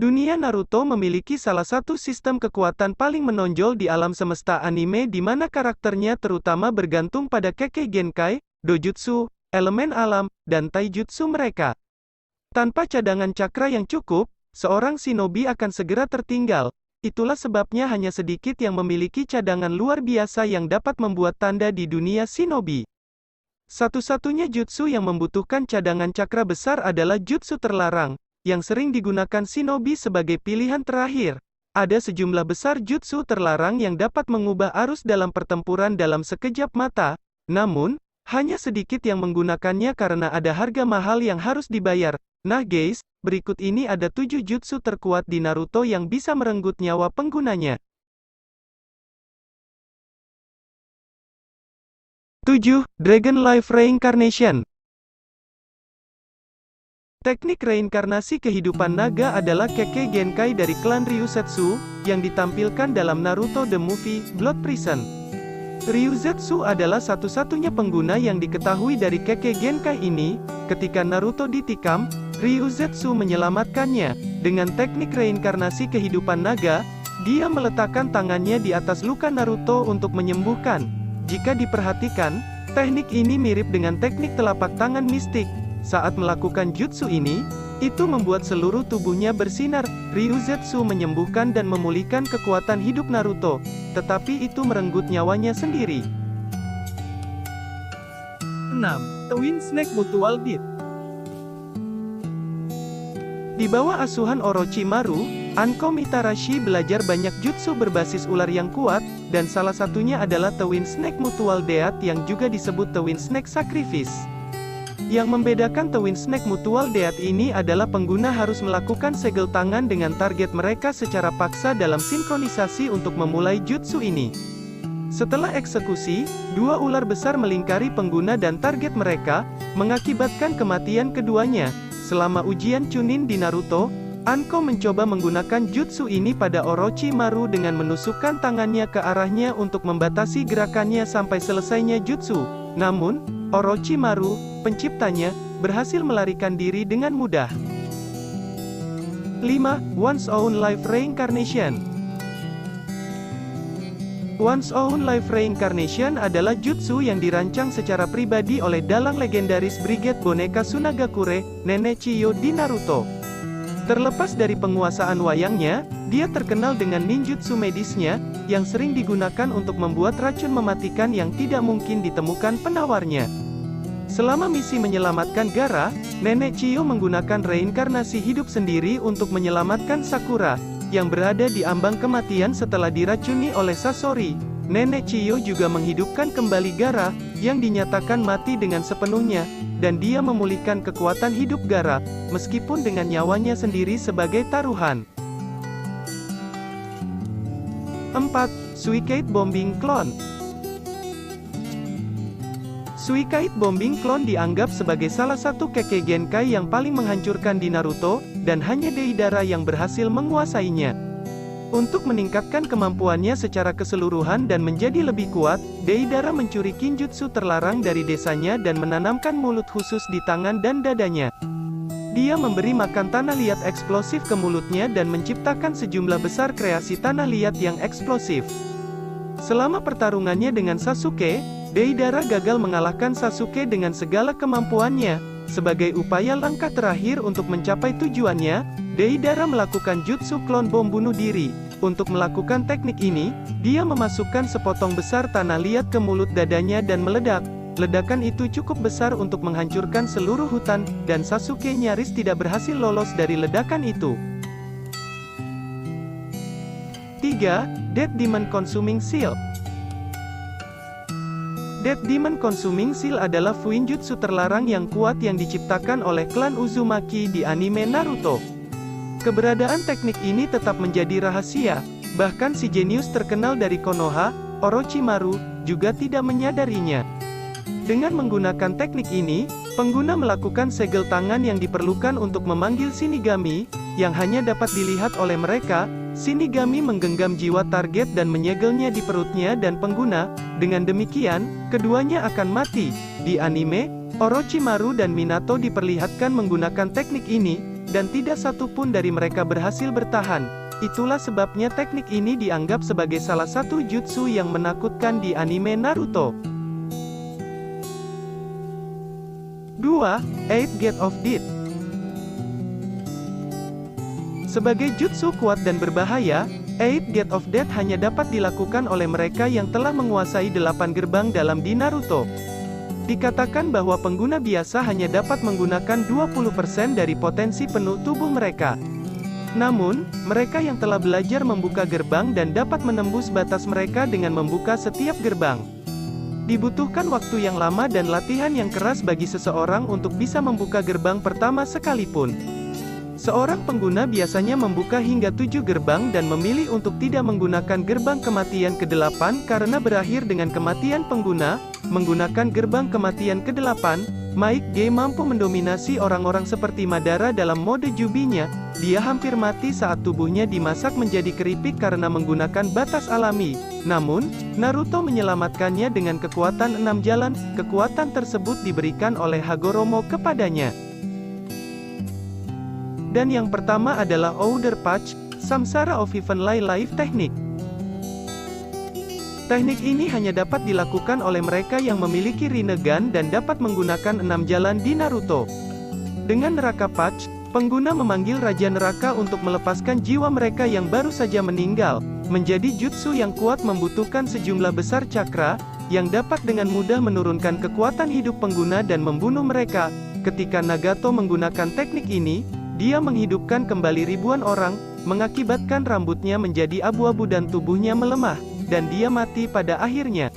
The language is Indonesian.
Dunia Naruto memiliki salah satu sistem kekuatan paling menonjol di alam semesta anime di mana karakternya terutama bergantung pada Kekkei Genkai, Dojutsu, elemen alam, dan taijutsu mereka. Tanpa cadangan cakra yang cukup, seorang shinobi akan segera tertinggal. Itulah sebabnya hanya sedikit yang memiliki cadangan luar biasa yang dapat membuat tanda di dunia shinobi. Satu-satunya jutsu yang membutuhkan cadangan cakra besar adalah jutsu terlarang, yang sering digunakan shinobi sebagai pilihan terakhir. Ada sejumlah besar jutsu terlarang yang dapat mengubah arus dalam pertempuran dalam sekejap mata, namun, hanya sedikit yang menggunakannya karena ada harga mahal yang harus dibayar. Nah guys, berikut ini ada 7 jutsu terkuat di Naruto yang bisa merenggut nyawa penggunanya. 7. Dragon Life Reincarnation. Teknik reinkarnasi kehidupan naga adalah Kekkei Genkai dari klan Ryuzetsu, yang ditampilkan dalam Naruto The Movie, Blood Prison. Ryuzetsu adalah satu-satunya pengguna yang diketahui dari Kekkei Genkai ini. Ketika Naruto ditikam, Ryuzetsu menyelamatkannya. Dengan teknik reinkarnasi kehidupan naga, dia meletakkan tangannya di atas luka Naruto untuk menyembuhkan. Jika diperhatikan, teknik ini mirip dengan teknik telapak tangan mistik. Saat melakukan jutsu ini, itu membuat seluruh tubuhnya bersinar. Ryuzetsu menyembuhkan dan memulihkan kekuatan hidup Naruto, tetapi itu merenggut nyawanya sendiri. 6. Twin Snake Mutual Death. Di bawah asuhan Orochimaru, Anko Mitarashi belajar banyak jutsu berbasis ular yang kuat, dan salah satunya adalah Twin Snake Mutual Death yang juga disebut Twin Snake Sacrifice. Yang membedakan Twin Snake Mutual Death ini adalah pengguna harus melakukan segel tangan dengan target mereka secara paksa dalam sinkronisasi untuk memulai jutsu ini. Setelah eksekusi, dua ular besar melingkari pengguna dan target mereka, mengakibatkan kematian keduanya. Selama ujian Chunin di Naruto, Anko mencoba menggunakan jutsu ini pada Orochimaru dengan menusukkan tangannya ke arahnya untuk membatasi gerakannya sampai selesainya jutsu. Namun, Orochimaru, penciptanya, berhasil melarikan diri dengan mudah. 5. One's Own Life Reincarnation. One's Own Life Reincarnation adalah jutsu yang dirancang secara pribadi oleh dalang legendaris Brigade Boneka Tsunagakure, Nenek Chiyo di Naruto. Terlepas dari penguasaan wayangnya, dia terkenal dengan ninjutsu medisnya, yang sering digunakan untuk membuat racun mematikan yang tidak mungkin ditemukan penawarnya. Selama misi menyelamatkan Gaara, Nenek Chiyo menggunakan reinkarnasi hidup sendiri untuk menyelamatkan Sakura, yang berada di ambang kematian setelah diracuni oleh Sasori. Nenek Chiyo juga menghidupkan kembali Gaara, yang dinyatakan mati dengan sepenuhnya, dan dia memulihkan kekuatan hidup Gaara, meskipun dengan nyawanya sendiri sebagai taruhan. 4. Suicide Bombing Clone. Suicide Bombing Clone dianggap sebagai salah satu Kekkei Genkai yang paling menghancurkan di Naruto, dan hanya Deidara yang berhasil menguasainya. Untuk meningkatkan kemampuannya secara keseluruhan dan menjadi lebih kuat, Deidara mencuri kinjutsu terlarang dari desanya dan menanamkan mulut khusus di tangan dan dadanya. Dia memberi makan tanah liat eksplosif ke mulutnya dan menciptakan sejumlah besar kreasi tanah liat yang eksplosif. Selama pertarungannya dengan Sasuke, Deidara gagal mengalahkan Sasuke dengan segala kemampuannya. Sebagai upaya langkah terakhir untuk mencapai tujuannya, Deidara melakukan jutsu klon bom bunuh diri. Untuk melakukan teknik ini, dia memasukkan sepotong besar tanah liat ke mulut dadanya dan meledak. Ledakan itu cukup besar untuk menghancurkan seluruh hutan, dan Sasuke nyaris tidak berhasil lolos dari ledakan itu. 3. Dead Demon Consuming Seal. Dead Demon Consuming Seal adalah fuinjutsu terlarang yang kuat yang diciptakan oleh klan Uzumaki di anime Naruto. Keberadaan teknik ini tetap menjadi rahasia, bahkan si jenius terkenal dari Konoha, Orochimaru, juga tidak menyadarinya. Dengan menggunakan teknik ini, pengguna melakukan segel tangan yang diperlukan untuk memanggil Shinigami, yang hanya dapat dilihat oleh mereka. Shinigami menggenggam jiwa target dan menyegelnya di perutnya dan pengguna. Dengan demikian, keduanya akan mati. Di anime, Orochimaru dan Minato diperlihatkan menggunakan teknik ini, dan tidak satu pun dari mereka berhasil bertahan. Itulah sebabnya teknik ini dianggap sebagai salah satu jutsu yang menakutkan di anime Naruto. 2. Eight Gate of Death. Sebagai jutsu kuat dan berbahaya, Eight Gate of Death hanya dapat dilakukan oleh mereka yang telah menguasai 8 gerbang dalam di Naruto. Dikatakan bahwa pengguna biasa hanya dapat menggunakan 20% dari potensi penuh tubuh mereka. Namun, mereka yang telah belajar membuka gerbang dan dapat menembus batas mereka dengan membuka setiap gerbang. Dibutuhkan waktu yang lama dan latihan yang keras bagi seseorang untuk bisa membuka gerbang pertama sekalipun. Seorang pengguna biasanya membuka hingga 7 gerbang dan memilih untuk tidak menggunakan gerbang kematian ke-8 karena berakhir dengan kematian pengguna. Menggunakan gerbang kematian ke-8, Mike G mampu mendominasi orang-orang seperti Madara dalam mode Jubinya. Dia hampir mati saat tubuhnya dimasak menjadi keripik karena menggunakan batas alami. Namun, Naruto menyelamatkannya dengan kekuatan 6 jalan. Kekuatan tersebut diberikan oleh Hagoromo kepadanya. Dan yang pertama adalah Outer Patch, Samsara of Heavenly Life Technique. Teknik ini hanya dapat dilakukan oleh mereka yang memiliki Rinnegan dan dapat menggunakan 6 jalan di Naruto. Dengan Neraka Patch, pengguna memanggil Raja Neraka untuk melepaskan jiwa mereka yang baru saja meninggal. Menjadi jutsu yang kuat membutuhkan sejumlah besar cakra, yang dapat dengan mudah menurunkan kekuatan hidup pengguna dan membunuh mereka. Ketika Nagato menggunakan teknik ini, dia menghidupkan kembali ribuan orang, mengakibatkan rambutnya menjadi abu-abu dan tubuhnya melemah, dan dia mati pada akhirnya.